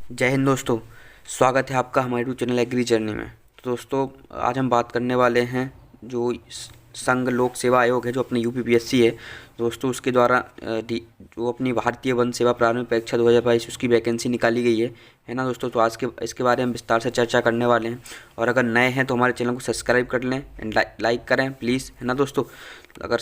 जय हिंद दोस्तों। स्वागत है आपका हमारे यूट्यूब चैनल एग्री जर्नी में। तो दोस्तों, आज हम बात करने वाले हैं जो संघ लोक सेवा आयोग है, जो अपनी यूपीपीएससी है दोस्तों, उसके द्वारा जो अपनी भारतीय वन सेवा प्रारंभिक परीक्षा 2022 उसकी वैकेंसी निकाली गई है ना दोस्तों। तो आज के इसके बारे में विस्तार से चर्चा करने वाले हैं। और अगर नए हैं तो हमारे चैनल को सब्सक्राइब कर लें एंड लाइक करें प्लीज़, है ना दोस्तों। अगर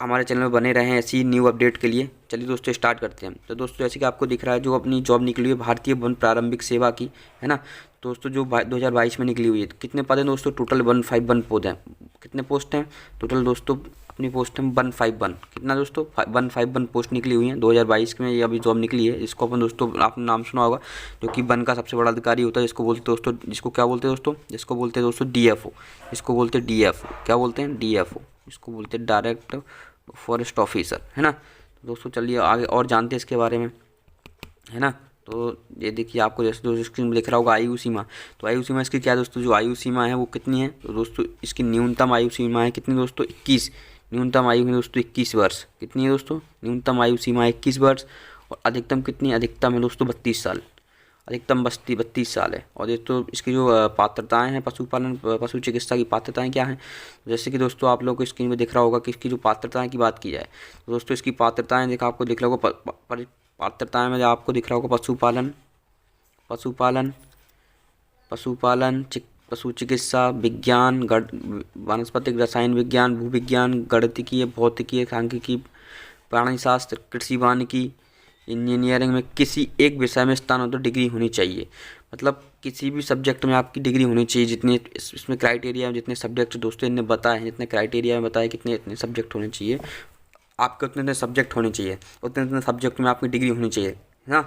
हमारे चैनल में बने रहें ऐसी न्यू अपडेट के लिए। चलिए दोस्तों, स्टार्ट करते हैं। तो दोस्तों, जैसे कि आपको दिख रहा है, जो अपनी जॉब निकली हुई है भारतीय वन प्रारंभिक सेवा की, है ना दोस्तों, जो 2022 में निकली हुई है। कितने पद हैं दोस्तों? टोटल 151 पद हैं। कितने पोस्ट हैं टोटल दोस्तों? अपनी पोस्ट है 151। कितना दोस्तों? 151 पोस्ट निकली हुई हैं 2022 में। ये अभी जॉब निकली है। इसको अपन दोस्तों, आपने नाम सुना होगा, जो कि वन का सबसे बड़ा अधिकारी होता है, जिसको बोलते हैं दोस्तों, जिसको क्या बोलते हैं दोस्तों? जिसको बोलते हैं दोस्तों डीएफओ। इसको बोलते हैं डीएफओ। क्या बोलते हैं? डीएफओ। इसको बोलते हैं डायरेक्ट फॉरेस्ट ऑफिसर, है ना। तो दोस्तों चलिए आगे और जानते हैं इसके बारे में, है ना। तो ये देखिए, आपको जैसे दोस्तों स्क्रीन में दिख रहा होगा आयु सीमा। तो आयु सीमा इसकी क्या है दोस्तों? जो आयु सीमा है वो कितनी है? तो दोस्तों इसकी न्यूनतम आयु सीमा है कितनी दोस्तों? 21। न्यूनतम आयु है दोस्तों 21 वर्ष। कितनी है दोस्तों? न्यूनतम आयु सीमा 21 वर्ष। और अधिकतम कितनी? अधिकतम है दोस्तों 32 साल। अधिकतम 32 साल है। और ये तो इसकी जो पात्रताएं हैं, पशुपालन पशु चिकित्सा की पात्रताएं क्या हैं? जैसे कि दोस्तों आप लोग को स्क्रीन में दिख रहा होगा कि इसकी जो पात्रताएं की बात की जाए, तो दोस्तों इसकी पात्रताएं देखा, आपको दिख रहा होगा पात्रताएं में आपको दिख रहा होगा पशुपालन पशुपालन पशुपालन पशु चिकित्सा, विज्ञान, वनस्पतिक रसायन विज्ञान, भूविज्ञान, गणितीय, भौतिकी, सांख्यिकी, प्राणी शास्त्र, कृषि वानिकी, इंजीनियरिंग में किसी एक विषय में स्नातक डिग्री होनी चाहिए। मतलब किसी भी सब्जेक्ट में आपकी डिग्री होनी चाहिए। जितने इसमें क्राइटेरिया में जितने सब्जेक्ट दोस्तों इनने बताए हैं, जितने क्राइटेरिया में बताया कितने इतने सब्जेक्ट होने चाहिए, आपके उतने इतने सब्जेक्ट होने चाहिए, उतने इतने सब्जेक्ट में आपकी डिग्री होनी चाहिए, है ना।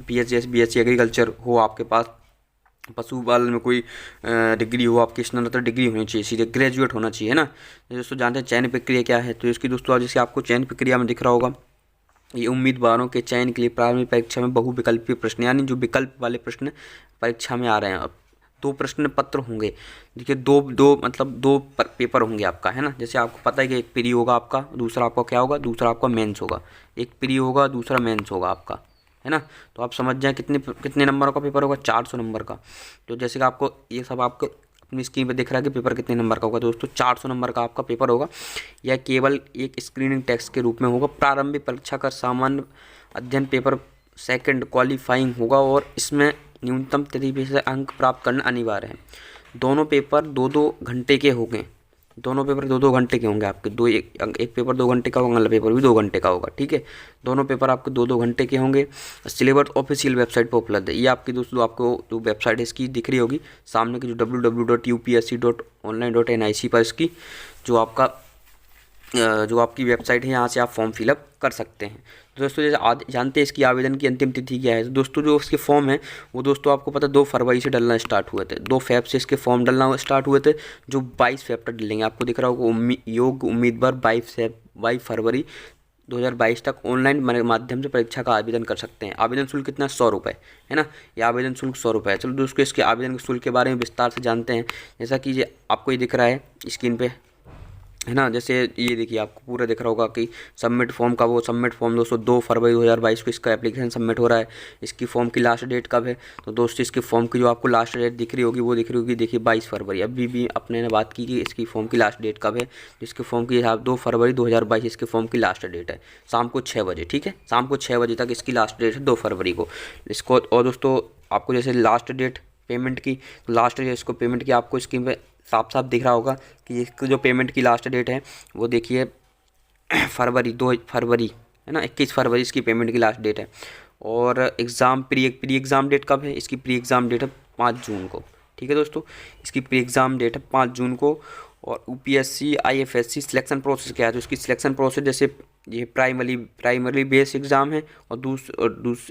बीएससी एग्रीकल्चर हो आपके पास, पशुपालन में कोई डिग्री हो आपकी, स्नातक डिग्री होनी चाहिए, सीधे ग्रेजुएट होना चाहिए, है ना। दोस्तों जानते हैं चयन प्रक्रिया क्या है? तो इसकी दोस्तों जैसे आपको चयन प्रक्रिया में दिख रहा होगा, ये उम्मीदवारों के चयन के लिए प्रारंभिक परीक्षा में बहुविकल्पीय प्रश्न, यानी जो विकल्प वाले प्रश्न परीक्षा में आ रहे हैं। अब 2 प्रश्न पत्र होंगे। देखिए दो पेपर होंगे आपका, है ना। जैसे आपको पता है कि एक प्री होगा आपका, दूसरा आपका क्या होगा? दूसरा आपका मेंस होगा। एक प्री होगा, दूसरा मेंस होगा आपका, है ना। तो आप समझ जाएं कितने कितने नंबर का पेपर होगा? 400 नंबर का। तो जैसे कि आपको ये सब आपको अपनी स्क्रीन पे दिख रहा है कि पेपर कितने नंबर का होगा। तो दोस्तों 400 नंबर का आपका पेपर होगा। यह केवल एक स्क्रीनिंग टेस्ट के रूप में होगा। प्रारंभिक परीक्षा का सामान्य अध्ययन पेपर सेकंड क्वालिफाइंग होगा और इसमें न्यूनतम 33% अंक प्राप्त करना अनिवार्य है। दोनों पेपर 2-2 घंटे के होंगे। दोनों पेपर 2-2 घंटे के होंगे आपके। एक पेपर 2 घंटे का होगा, अगला पेपर भी 2 घंटे का होगा, ठीक है। दोनों पेपर आपके 2-2 घंटे के होंगे। सिलेबस ऑफिशियल वेबसाइट पर उपलब्ध है। ये आपकी दोस्तों, आपको जो वेबसाइट है इसकी दिख रही होगी सामने की, जो www.upsc.online.nic पर इसकी जो आपकी वेबसाइट है, यहाँ से आप फॉर्म फिलअप कर सकते हैं। तो दोस्तों जैसे जानते हैं इसकी आवेदन की अंतिम तिथि क्या है? तो दोस्तों जो इसके फॉर्म है वो दोस्तों आपको पता है 2 फरवरी से डलना स्टार्ट हुए थे। 2 फेब से इसके फॉर्म डलना स्टार्ट हुए थे, जो 22 फेब तक डलेंगे। आपको दिख रहा होगा योग्य उम्मीदवार 22 फरवरी 2022 तक ऑनलाइन माध्यम से परीक्षा का आवेदन कर सकते हैं। आवेदन शुल्क कितना? 100 रुपये, है ना। ये आवेदन शुल्क 100 रुपये है। चलो दोस्तों इसके आवेदन शुल्क के बारे में विस्तार से जानते हैं। जैसा कि ये आपको ये दिख रहा है स्क्रीन पे, है ना। जैसे ये देखिए, आपको पूरा दिख रहा होगा कि सबमिट फॉर्म दोस्तों 2 फरवरी 2022 को इसका एप्लीकेशन सबमिट हो रहा है। इसकी फॉर्म की लास्ट डेट कब है? तो दोस्तों इसकी फॉर्म की जो आपको लास्ट डेट दिख रही होगी वो दिख रही होगी, देखिए 22 फरवरी। अभी भी अपने ने बात की कि इसकी फॉर्म की लास्ट डेट कब है। इसके फॉर्म की 2 फरवरी 2022 इसके फॉर्म की लास्ट डेट है, शाम को 6 बजे, ठीक है। शाम को 6 बजे तक इसकी लास्ट डेट है 2 फरवरी को इसको। और दोस्तों आपको जैसे लास्ट डेट पेमेंट की, लास्ट डेट इसको पेमेंट की आपको स्क्रीन पे साफ साफ दिख रहा होगा कि इसकी जो पेमेंट की लास्ट डेट है वो देखिए 2 फरवरी, है ना। 21 फरवरी इसकी पेमेंट की लास्ट डेट है। और प्री एग्ज़ाम डेट कब है? इसकी प्री एग्ज़ाम डेट है 5 जून को, ठीक है दोस्तों। इसकी प्री एग्ज़ाम डेट है 5 जून को। और यूपीएससी आईएफएससी सिलेक्शन प्रोसेस क्या है? तो इसकी सिलेक्शन प्रोसेस जैसे ये प्राइमरी बेस एग्ज़ाम है, और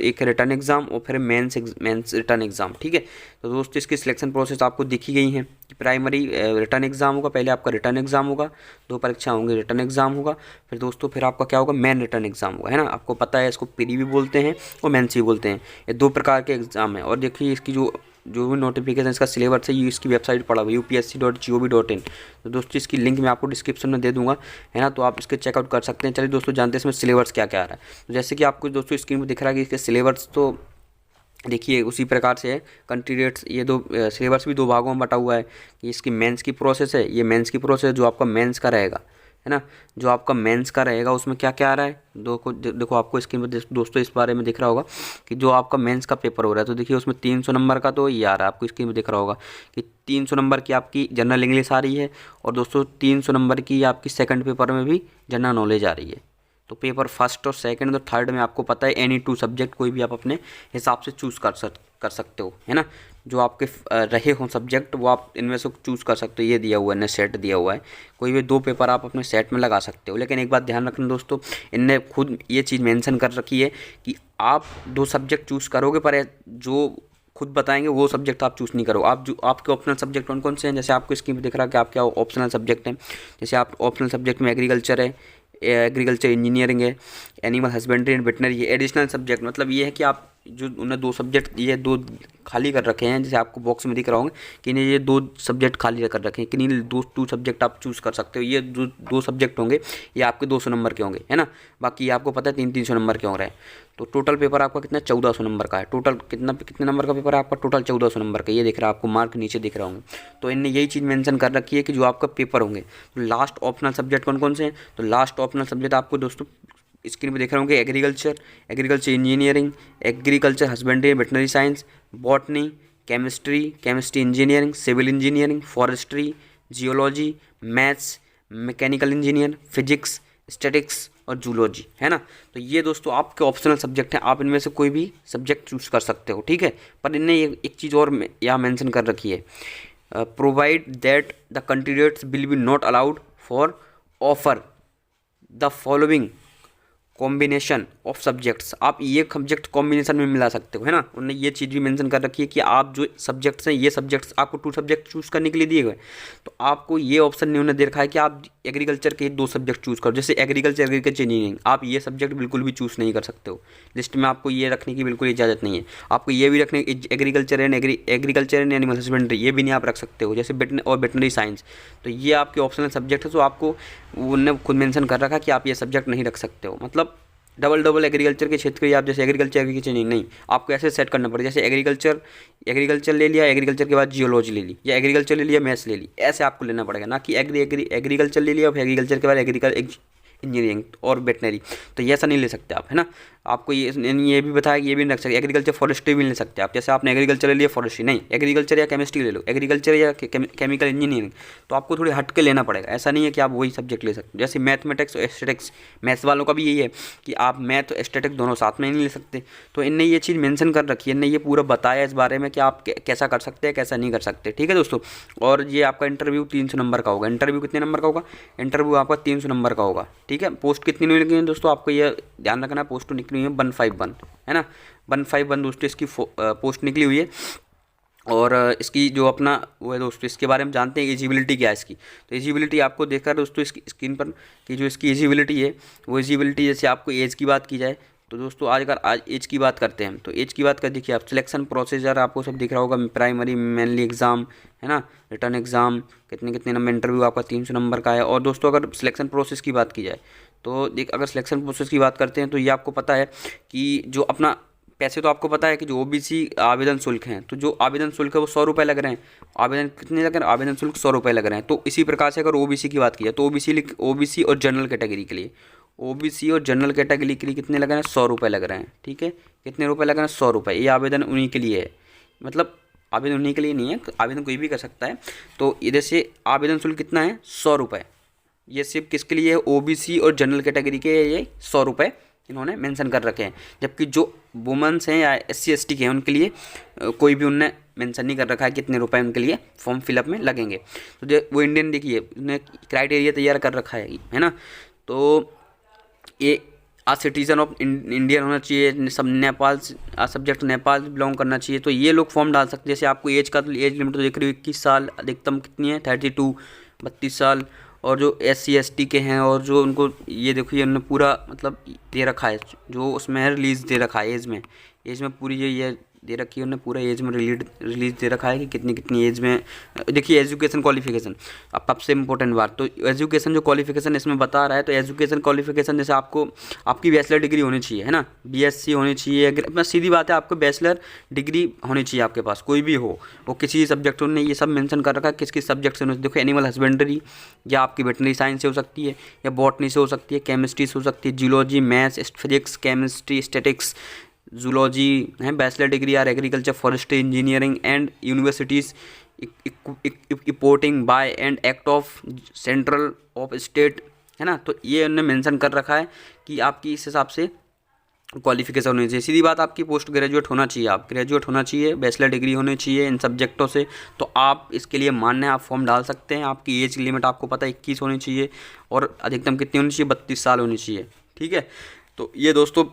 एक रिटर्न एग्ज़ाम, और फिर मेंस रिटर्न एग्ज़ाम, ठीक है। तो दोस्तों इसकी सिलेक्शन प्रोसेस आपको दिखी गई है कि प्राइमरी रिटर्न एग्ज़ाम होगा, पहले आपका रिटर्न एग्ज़ाम होगा, 2 परीक्षा होंगे, रिटर्न एग्ज़ाम होगा, फिर दोस्तों फिर आपका क्या होगा? मेन रिटर्न एग्ज़ाम होगा, है ना। आपको पता है इसको प्री भी बोलते हैं और मेंस भी बोलते हैं। ये 2 प्रकार के एग्ज़ाम है। और देखिए इसकी जो भी नोटिफिकेशन इसका सिलेबस है ये इसकी वेबसाइट पड़ा हुआ है upsc.gov.in। तो दोस्तों इसकी लिंक मैं आपको डिस्क्रिप्शन में दे दूंगा, है ना। तो आप इसके चेकआउट कर सकते हैं। चलिए दोस्तों जानते हैं इसमें सिलेबस क्या क्या आ रहा है। तो जैसे कि आपको दोस्तों स्क्रीन पर दिख रहा है कि इसके सिलेबस तो देखिए उसी प्रकार से है कंट्री रेट्स। ये दो सिलेबस भी दो भागों में बटा हुआ है कि इसकी मेंस की प्रोसेस है, ये मेंस की प्रोसेस जो आपका मेंस का रहेगा, है ना। जो आपका मेंस का रहेगा उसमें क्या क्या आ रहा है, देखो आपको स्क्रीन पर दोस्तों इस बारे में दिख रहा होगा कि जो आपका मेंस का पेपर हो रहा है, तो देखिए उसमें 300 नंबर का तो ये आ रहा है, आपको स्क्रीन पर दिख रहा होगा कि 300 नंबर की आपकी जनरल इंग्लिश आ रही है, और दोस्तों 300 नंबर की आपकी सेकंड पेपर में भी जनरल नॉलेज आ रही है। तो पेपर फर्स्ट और सेकंड और थर्ड में आपको पता है एनी टू सब्जेक्ट कोई भी आप अपने हिसाब से चूज़ कर सकते हो, है ना। जो आपके रहे हों सब्जेक्ट वो आप इनमें से चूज़ कर सकते हो। ये दिया हुआ है, इन्हें सेट दिया हुआ है, कोई भी 2 पेपर आप अपने सेट में लगा सकते हो। लेकिन एक बात ध्यान रखना दोस्तों, इनने खुद ये चीज़ मेंशन कर रखी है कि आप 2 सब्जेक्ट चूज़ करोगे, पर जो खुद बताएंगे वो सब्जेक्ट आप चूज़ नहीं करो। आप जो आपके ऑप्शनल सब्जेक्ट कौन कौन से हैं, जैसे आपको स्क्रीन पर दिख रहा है कि आप क्या ऑप्शनल सब्जेक्ट हैं। जैसे आप ऑप्शनल सब्जेक्ट में एग्रीकल्चर है, एग्रीकल्चर इंजीनियरिंग है, एनिमल हस्बेंड्री एंड वेटनरी है। एडिशनल सब्जेक्ट मतलब ये है कि आप जो उन्हें 2 सब्जेक्ट ये 2 खाली कर रखे हैं, जैसे आपको बॉक्स में दिख रहा होंगे कि इन्हें ये 2 सब्जेक्ट खाली कर रखे हैं कि नहीं, 2 सब्जेक्ट आप चूज़ कर सकते हो। ये 2 सब्जेक्ट होंगे, ये आपके 200 नंबर के होंगे, है ना। बाकी आपको पता है 300 नंबर के हो रहे हैं। तो टोटल पेपर आपका कितना 1400 नंबर का है। टोटल कितने नंबर का पेपर है आपका, टोटल 1400 नंबर का। ये दिख रहा है आपको, मार्क नीचे दिख रहा होंगे। तो इनने यही चीज़ मेंशन कर रखी है कि जो आपका पेपर होंगे, तो लास्ट ऑप्शनल सब्जेक्ट कौन कौन से हैं, तो लास्ट ऑप्शनल सब्जेक्ट आपको दोस्तों स्क्रीन पे देख रहे होंगे agriculture, agriculture engineering, agriculture husbandry veterinary science, botany, chemistry engineering, civil engineering, forestry, geology, maths, mechanical engineer, physics, statics और जूलॉजी, है ना। तो ये दोस्तों आपके ऑप्शनल सब्जेक्ट हैं, आप इनमें से कोई भी सब्जेक्ट चूज़ कर सकते हो, ठीक है। पर इनने ये एक चीज़ और यहाँ मेंशन कर रखी है, provide that the candidates will be not allowed for offer the following combination of subjects. आप ये सब्जेक्ट कॉम्बिनेशन में मिला सकते हो, है ना। उन्होंने ये चीज़ भी मेंशन कर रखी है कि आप जो सब्जेक्ट्स हैं, ये सब्जेक्ट्स आपको 2 सब्जेक्ट चूज़ करने के लिए दिए गए, तो आपको ये ऑप्शन नहीं उन्होंने दे रखा है कि आप एग्रीकल्चर के 2 सब्जेक्ट चूज़ करो। जैसे एग्रीकल्चर इंजीनियरिंग, आप ये सब्जेक्ट बिल्कुल भी चूज़ नहीं कर सकते हो। लिस्ट में आपको ये रखने की बिल्कुल इजाज़त नहीं है। आपको ये भी रखने एग्रीकल्चर एंड एनिमल हस्बेंड्री ये भी नहीं आप रख सकते हो, जैसे वेटनरी साइंस। तो ये आपके ऑप्शनल सब्जेक्ट है, तो आपको उन्होंने खुद मेंशन कर रखा कि आप ये सब्जेक्ट नहीं रख सकते हो। मतलब डबल एग्रीकल्चर के क्षेत्र के आप जैसे एग्रीकल्चर नहीं, आपको ऐसे सेट करना पड़ेगा। जैसे एग्रीकल्चर ले लिया, एग्रीकल्चर के बाद जियोलॉजी ले ली, या एग्रीकल्चर ले लिया मैथ्स ले ली, ऐसे आपको लेना पड़ेगा ना कि एग्रीकल्चर ले लिया और एग्रीकल्चर के बाद इंजीनियरिंग और वेटनरी, तो ये ऐसा नहीं ले सकते आप, है ना। आपको ये भी बताया कि ये भी नहीं रख सकते। एग्रीकल्चर फॉरेस्ट्री भी नहीं ले सकते आप, जैसे आपने एग्रीकल्चर ले लिया फॉरेस्ट्री नहीं, एग्रीकल्चर या केमिस्ट्री ले लो, एग्रीकल्चर या केमिकल इंजीनियरिंग, तो आपको थोड़ी हट के लेना पड़ेगा। ऐसा नहीं है कि आप वही सब्जेक्ट ले सकते हो। जैसे मैथमेटिक्स और स्टैटिक्स, मैथ्स वालों का भी यही है कि आप मैथ और स्टैटिक्स दोनों साथ में नहीं ले सकते। तो इनने ये चीज़ मेंशन कर रखी है, इनने ये पूरा बताया इस बारे में कि आप कैसा कर सकते हैं, कैसा नहीं कर सकते, ठीक है दोस्तों। और ये आपका इंटरव्यू 300 नंबर का होगा। इंटरव्यू कितने नंबर का होगा, इंटरव्यू आपका 300 नंबर का होगा, ठीक है। पोस्ट कितनी निकली है दोस्तों, आपको ये ध्यान रखना, पोस्ट तो निकली हुई है 151, है ना। 151 दोस्तों इसकी पोस्ट निकली हुई है। और इसकी जो अपना वो है दोस्तों, इसके बारे में जानते हैं एलिजिबिलिटी क्या है इसकी। तो एलिजिबिलिटी आपको देखकर दोस्तों इसकी स्क्रीन पर कि जो इसकी एलिजिबिलिटी है, वो एलिजिबिलिटी जैसे आपको एज की बात की जाए, तो दोस्तों आज एज की बात करते हैं। तो एज की बात कर देखिए आप, सिलेक्शन प्रोसीजर आपको सब दिख रहा होगा, प्राइमरी मेनली एग्ज़ाम, है ना, रिटर्न एग्ज़ाम, कितने नंबर इंटरव्यू आपका 300 नंबर का है। और दोस्तों अगर सिलेक्शन प्रोसेस की बात की जाए, तो अगर सिलेक्शन प्रोसेस की बात करते हैं, तो ये आपको पता है कि जो अपना पैसे, तो आपको पता है कि जो ओबीसी आवेदन शुल्क हैं, तो जो आवेदन शुल्क है वो 100 रुपये लग रहे हैं। आवेदन कितने लग रहे हैं, आवेदन शुल्क 100 रुपये लग रहे हैं। तो इसी प्रकार से अगर ओबीसी की बात की जाए, तो ओबीसी और जनरल कैटेगरी के लिए, ओबीसी और जनरल कैटेगरी के लिए कितने लग रहे हैं, 100 रुपये लग रहे हैं, ठीक है। कितने रुपये लग रहे हैं, 100 रुपये। ये आवेदन उन्हीं के लिए है, मतलब आवेदन उन्हीं के लिए नहीं है, आवेदन कोई भी कर सकता है। तो इधर से आवेदन शुल्क कितना है, 100 रुपये। ये सिर्फ किसके लिए है, ओबीसी और जनरल कैटेगरी के, ये 100 रुपये इन्होंने मेंशन कर रखे हैं। जबकि जो वुमेंस हैं या SC ST के हैं उनके लिए कोई भी उनने मेंशन नहीं कर रखा है कितने रुपए उनके लिए फॉर्म फिलअप में लगेंगे। तो वो इंडियन देखिए उन्हें क्राइटेरिया तैयार कर रखा है ना। तो ये सिटीज़न ऑफ इंडियन होना चाहिए, सब नेपाल सब्जेक्ट नेपाल बिलोंग करना चाहिए, तो ये लोग फॉर्म डाल सकते हैं। जैसे आपको एज का तो एज लिमिट तो देख रही हो 21 साल, अधिकतम कितनी है 32 साल। और जो SC ST के हैं और जो उनको ये देखिए उन्होंने पूरा मतलब दे रखा है, जो उसमें है रिलीज़ दे रखा है एज में एज में पूरी जो ये दे रखी है उन्होंने, पूरा एज में रिलीज दे रखा है कि कितनी कितनी एज में। देखिए एजुकेशन क्वालिफिकेशन अब सबसे इंपॉर्टेंट बात, तो एजुकेशन जो क्वालिफिकेशन इसमें बता रहा है, तो एजुकेशन क्वालिफिकेशन जैसे आपको आपकी बैचलर डिग्री होनी चाहिए, है ना, बीएससी होनी चाहिए। अगर मैं सीधी बात है, आपको बैचलर डिग्री होनी चाहिए आपके पास, कोई भी हो वो किसी सब्जेक्ट, उन्होंने ये सब मेंशन कर रखा है किस किस सब्जेक्ट से। देखो एनिमल हस्बेंड्री या आपकी वेटनरी साइंस से हो सकती है, या बॉटनी से हो सकती है, केमिस्ट्री से हो सकती है, geology, maths, physics, chemistry, statics, zoology है bachelor degree, or agriculture, forestry, engineering and universities importing by and act of central of state, है ना। तो ये उन्होंने मेंशन कर रखा है कि आपकी इस हिसाब से क्वालिफिकेशन होनी चाहिए। सीधी बात, आपकी पोस्ट ग्रेजुएट होना चाहिए, आप ग्रेजुएट होना चाहिए, बैचलर डिग्री होनी चाहिए इन सब्जेक्टों से, तो आप इसके लिए मान्य आप फॉर्म डाल सकते हैं। आपकी एज लिमिट आपको पता है 21 होनी चाहिए, और अधिकतम कितनी होनी चाहिए, 32 साल होनी चाहिए, ठीक है। तो ये दोस्तों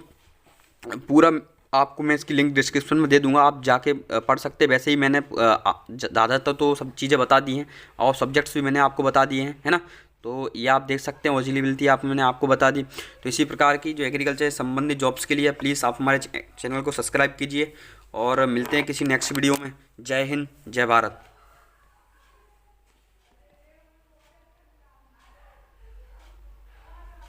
पूरा आपको मैं इसकी लिंक डिस्क्रिप्शन में दे दूंगा, आप जाके पढ़ सकते हैं। वैसे ही मैंने ज़्यादातर तो सब चीज़ें बता दी हैं, और सब्जेक्ट्स भी मैंने आपको बता दिए हैं, है ना। तो ये आप देख सकते हैं, एलिजिबिलिटी आप मैंने आपको बता दी। तो इसी प्रकार की जो एग्रीकल्चर से संबंधित जॉब्स के लिए प्लीज़ आप हमारे चैनल को सब्सक्राइब कीजिए, और मिलते हैं किसी नेक्स्ट वीडियो में। जय हिंद, जय भारत।